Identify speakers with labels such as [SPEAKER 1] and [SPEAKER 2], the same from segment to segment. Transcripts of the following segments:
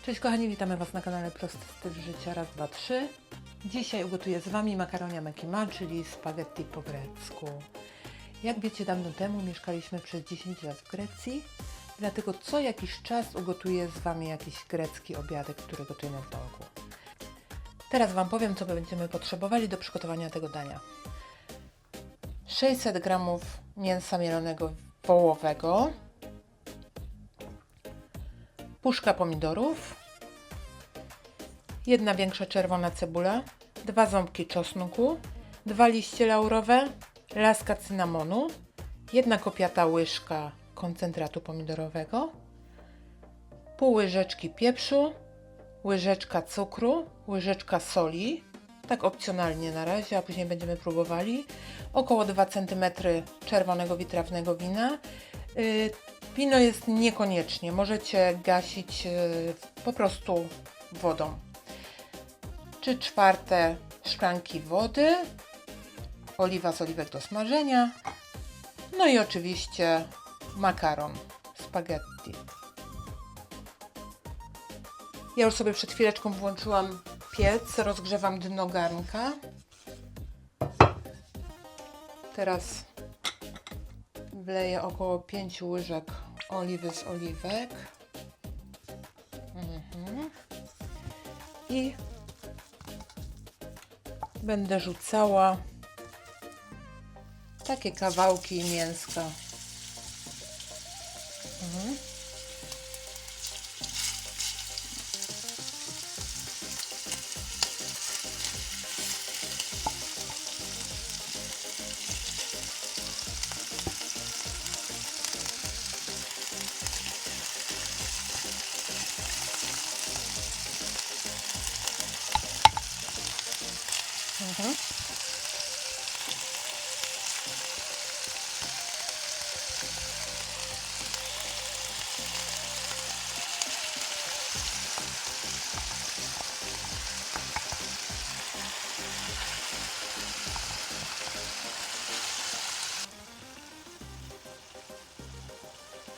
[SPEAKER 1] Cześć kochani, witamy Was na kanale Prosty Styl Życia raz, dwa, trzy. Dzisiaj ugotuję z Wami makaronia mekima, czyli spaghetti po grecku. Jak wiecie, dawno temu mieszkaliśmy przez 10 lat w Grecji, dlatego co jakiś czas ugotuję z Wami jakiś grecki obiadek, który gotujemy w domu. Teraz Wam powiem, co będziemy potrzebowali do przygotowania tego dania. 600 g mięsa mielonego wołowego, puszka pomidorów, jedna większa czerwona cebula, 2 ząbki czosnku, 2 liście laurowe, laska cynamonu, 1 kopiata łyżka koncentratu pomidorowego, pół łyżeczki pieprzu, łyżeczka cukru, łyżeczka soli, tak opcjonalnie na razie, a później będziemy próbowali, około 2 cm czerwonego witrawnego wina. Wino jest niekoniecznie, możecie gasić po prostu wodą. 3/4 szklanki wody, oliwa z oliwek do smażenia, no i oczywiście makaron, spaghetti. Ja już sobie przed chwileczką włączyłam piec, rozgrzewam dno garnka. Teraz wleję około 5 łyżek oliwy z oliwek. I będę rzucała takie kawałki mięska.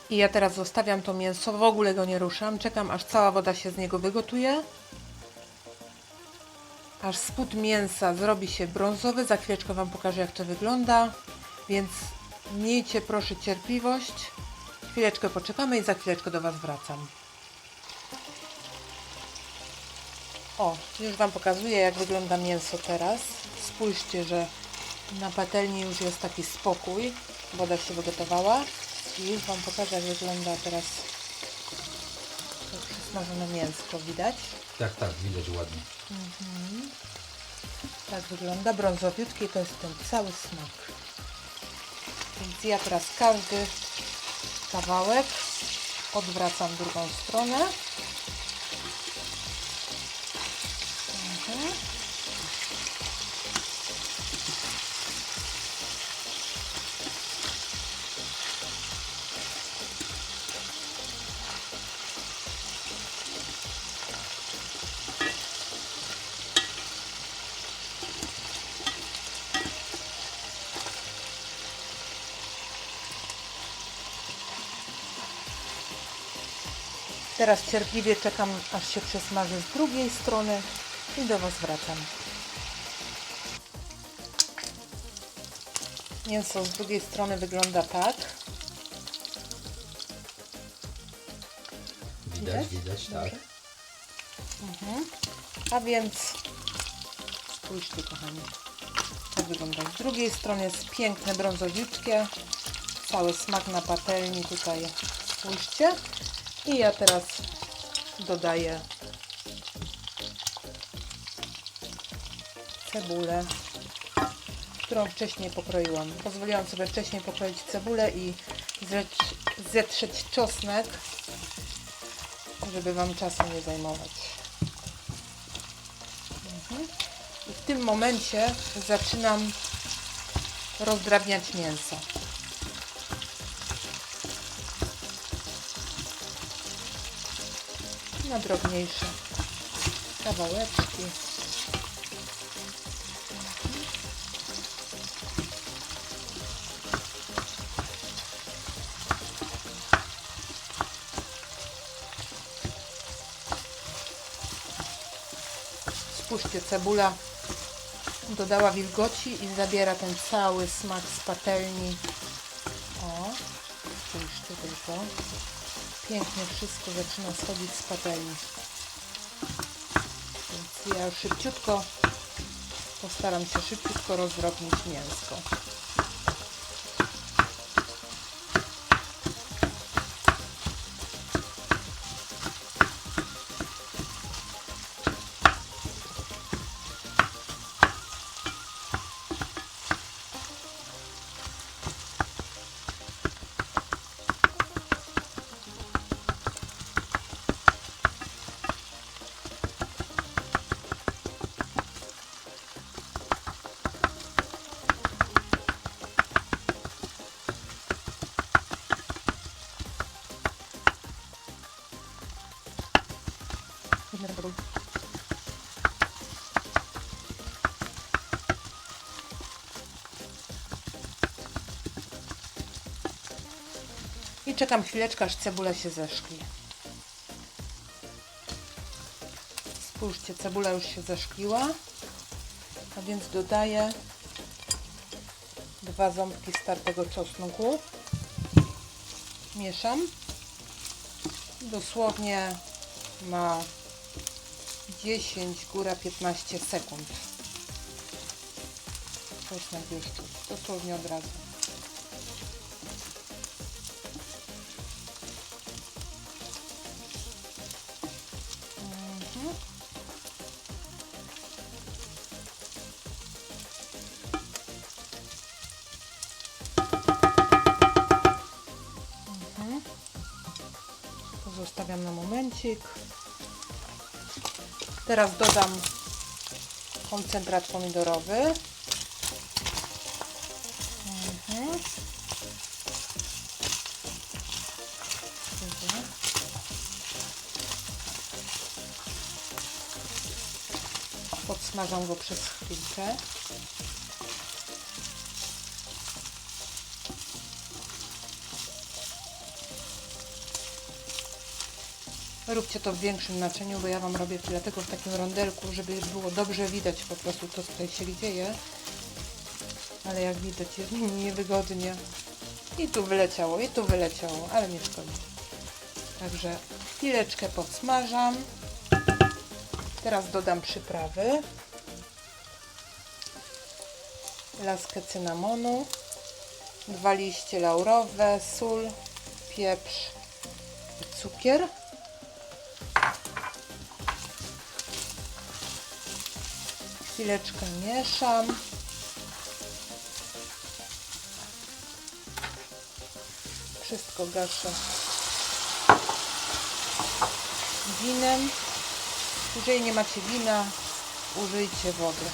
[SPEAKER 1] I ja teraz zostawiam to mięso, w ogóle go nie ruszam, czekam aż cała woda się z niego wygotuje, aż spód mięsa zrobi się brązowy. Za chwileczkę Wam pokażę, jak to wygląda, więc miejcie proszę cierpliwość, chwileczkę poczekamy i za chwileczkę do Was wracam. O, już Wam pokazuję, jak wygląda mięso teraz. Spójrzcie, że na patelni już jest taki spokój, woda się wygotowała. I już Wam pokażę, jak wygląda teraz to przysmażone mięsko, widać?
[SPEAKER 2] Tak, widać ładnie.
[SPEAKER 1] Tak wygląda, brązowiutkie, to jest ten cały smak. Więc ja teraz każdy kawałek odwracam w drugą stronę. Teraz cierpliwie czekam, aż się przesmaży z drugiej strony i do Was wracam. Mięso z drugiej strony wygląda tak.
[SPEAKER 2] Widać, tak.
[SPEAKER 1] A więc spójrzcie, kochani, tak wygląda. Z drugiej strony jest piękne, brązowiutkie, cały smak na patelni tutaj, spójrzcie. I ja teraz dodaję cebulę, którą wcześniej pokroiłam. Pozwoliłam sobie wcześniej pokroić cebulę i zetrzeć czosnek, żeby Wam czasu nie zajmować. I w tym momencie zaczynam rozdrabniać mięso. Na drobniejsze kawałeczki. Spójrzcie, cebula dodała wilgoci i zabiera ten cały smak z patelni. O, spójrzcie tylko. Pięknie wszystko zaczyna schodzić z patelni. Więc ja szybciutko postaram się szybciutko rozdrobnić mięsko. I czekam chwileczkę, aż cebula się zeszkli. Spójrzcie, cebula już się zeszkliła, a więc dodaję 2 ząbki startego czosnku. Mieszam. Dosłownie ma 10, góra 15 sekund. Czosnek już czuć, dosłownie od razu. Zostawiam na momencik. Teraz dodam koncentrat pomidorowy. Podsmażam go przez chwilkę. Róbcie to w większym naczyniu, bo ja Wam robię dlatego w takim rondelku, żeby było dobrze widać po prostu to, co tutaj się dzieje. Ale jak widać, jest mi niewygodnie. I tu wyleciało, ale nie szkodzi. Także chwileczkę podsmażam. Teraz dodam przyprawy. Laskę cynamonu, 2 liście laurowe, sól, pieprz i cukier. Chwileczkę mieszam. Wszystko gaszę winem. Jeżeli nie macie wina, użyjcie wody.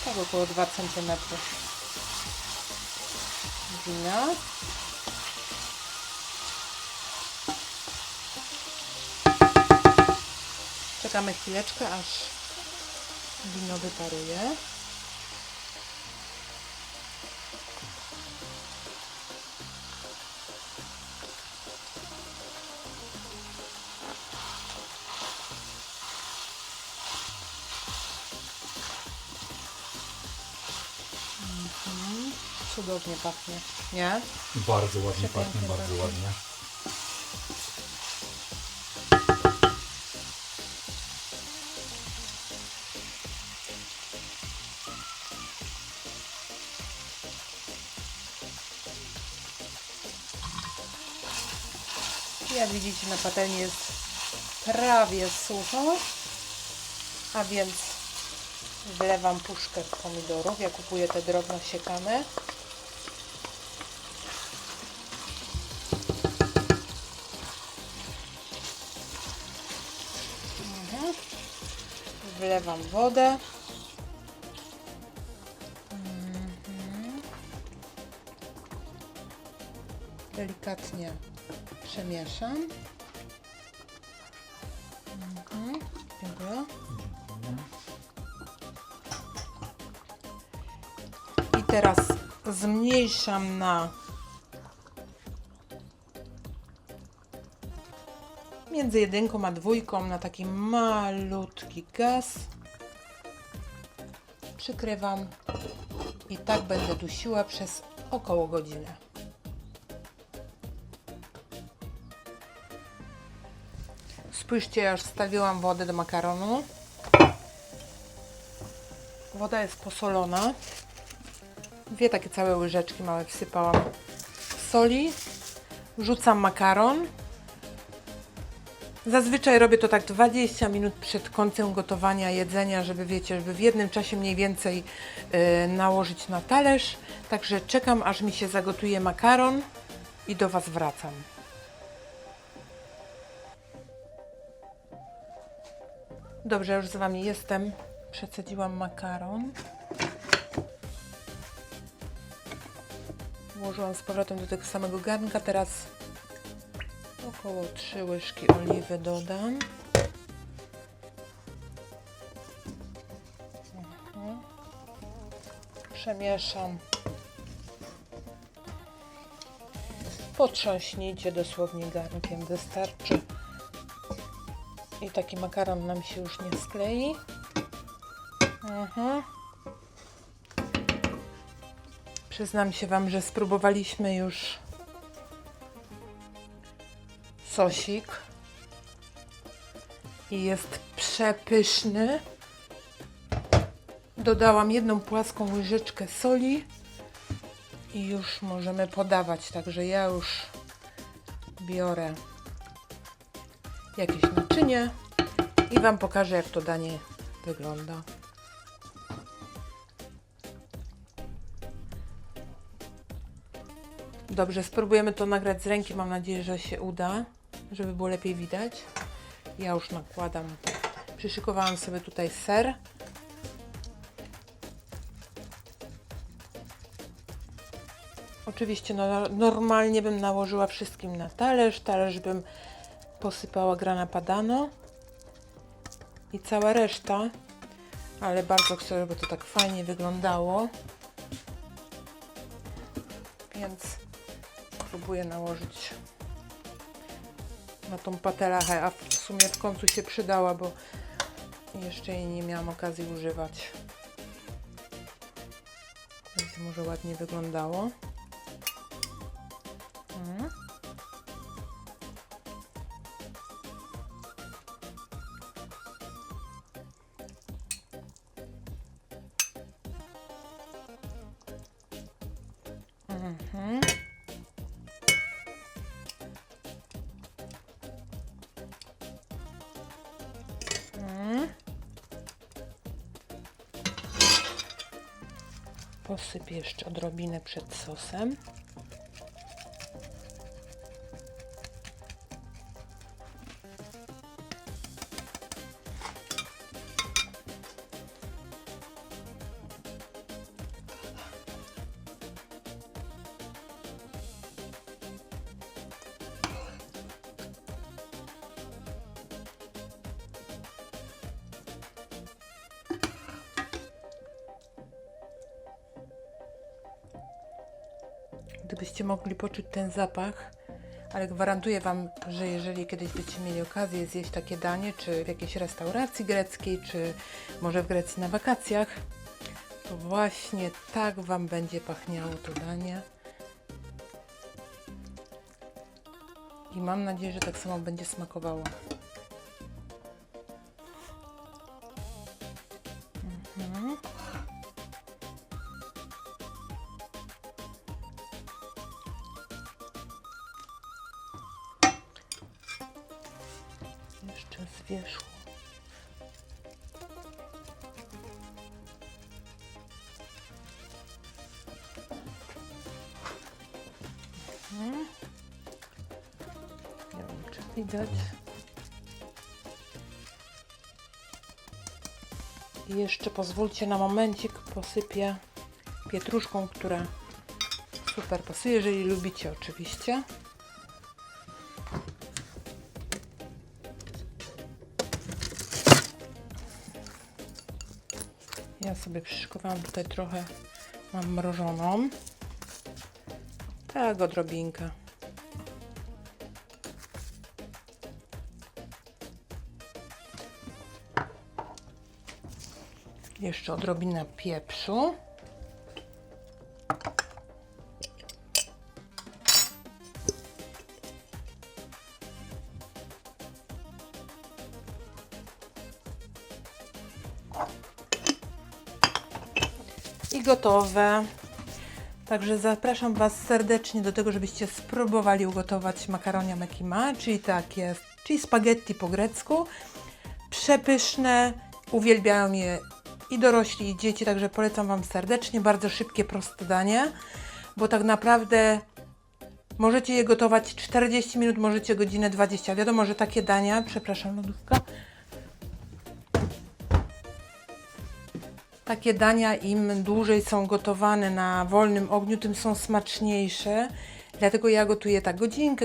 [SPEAKER 1] Tak około 2 cm wina. Czekamy chwileczkę, aż wino wyparuje. Cudownie pachnie, nie?
[SPEAKER 2] Bardzo ładnie
[SPEAKER 1] Przepięknie
[SPEAKER 2] pachnie, bardzo
[SPEAKER 1] pachnie.
[SPEAKER 2] ładnie.
[SPEAKER 1] Jak widzicie, na patelni jest prawie sucho, a więc wlewam puszkę pomidorów. Ja kupuję te drobno siekane. Wlewam wodę. Delikatnie przemieszam. Dziękuję. I teraz zmniejszam na między 1 a 2 na taki malutki gaz. Przykrywam i tak będę dusiła przez około godzinę. Spójrzcie, ja już wstawiłam wodę do makaronu. Woda jest posolona. 2 takie całe łyżeczki małe wsypałam soli. Wrzucam makaron. Zazwyczaj robię to tak 20 minut przed końcem gotowania jedzenia, żeby wiecie, żeby w jednym czasie mniej więcej nałożyć na talerz. Także czekam, aż mi się zagotuje makaron i do Was wracam. Dobrze, już z Wami jestem. Przecedziłam makaron. Włożyłam z powrotem do tego samego garnka. Teraz około 3 łyżki oliwy dodam. Przemieszam. Potrząśnijcie dosłownie garnkiem, wystarczy. I taki makaron nam się już nie sklei. Przyznam się Wam, że spróbowaliśmy już sosik i jest przepyszny. Dodałam 1 płaską łyżeczkę soli i już możemy podawać. Także ja już biorę jakieś naczynie i Wam pokażę, jak to danie wygląda. Dobrze, spróbujemy to nagrać z ręki. Mam nadzieję, że się uda, żeby było lepiej widać. Ja już nakładam. Przyszykowałam sobie tutaj ser. Oczywiście normalnie bym nałożyła wszystkim na talerz. Talerz bym posypała grana padano i cała reszta, ale bardzo chcę, żeby to tak fajnie wyglądało, więc próbuję nałożyć na tą patelachę, a w sumie w końcu się przydała, bo jeszcze jej nie miałam okazji używać, więc może ładnie wyglądało. Posypię jeszcze odrobinę przed sosem. Gdybyście mogli poczuć ten zapach, ale gwarantuję Wam, że jeżeli kiedyś będziecie mieli okazję zjeść takie danie, czy w jakiejś restauracji greckiej, czy może w Grecji na wakacjach, to właśnie tak Wam będzie pachniało to danie. I mam nadzieję, że tak samo będzie smakowało. Jeszcze z wierzchu. Nie wiem, czy widać. I jeszcze pozwólcie na momencik, posypię pietruszką, która super pasuje, jeżeli lubicie oczywiście. Ja sobie przyszykowałam tutaj trochę, mam mrożoną. Tak, odrobinkę. Jeszcze odrobina pieprzu. I gotowe. Także zapraszam Was serdecznie do tego, żebyście spróbowali ugotować makaronia mekima, czyli spaghetti po grecku. Przepyszne, uwielbiają je i dorośli, i dzieci, także polecam Wam serdecznie. Bardzo szybkie, proste danie, bo tak naprawdę możecie je gotować 40 minut, możecie godzinę 20. Wiadomo, że takie dania, przepraszam, lodówka. Takie dania im dłużej są gotowane na wolnym ogniu, tym są smaczniejsze. Dlatego ja gotuję tak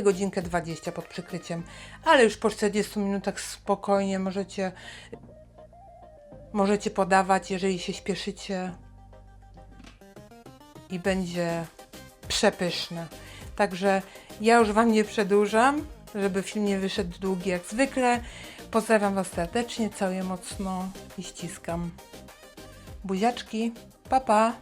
[SPEAKER 1] godzinkę 20 pod przykryciem. Ale już po 40 minutach spokojnie możecie podawać, jeżeli się śpieszycie. I będzie przepyszne. Także ja już Wam nie przedłużam, żeby film nie wyszedł długi jak zwykle. Pozdrawiam Was serdecznie, całuję mocno i ściskam. Buziaczki, pa pa!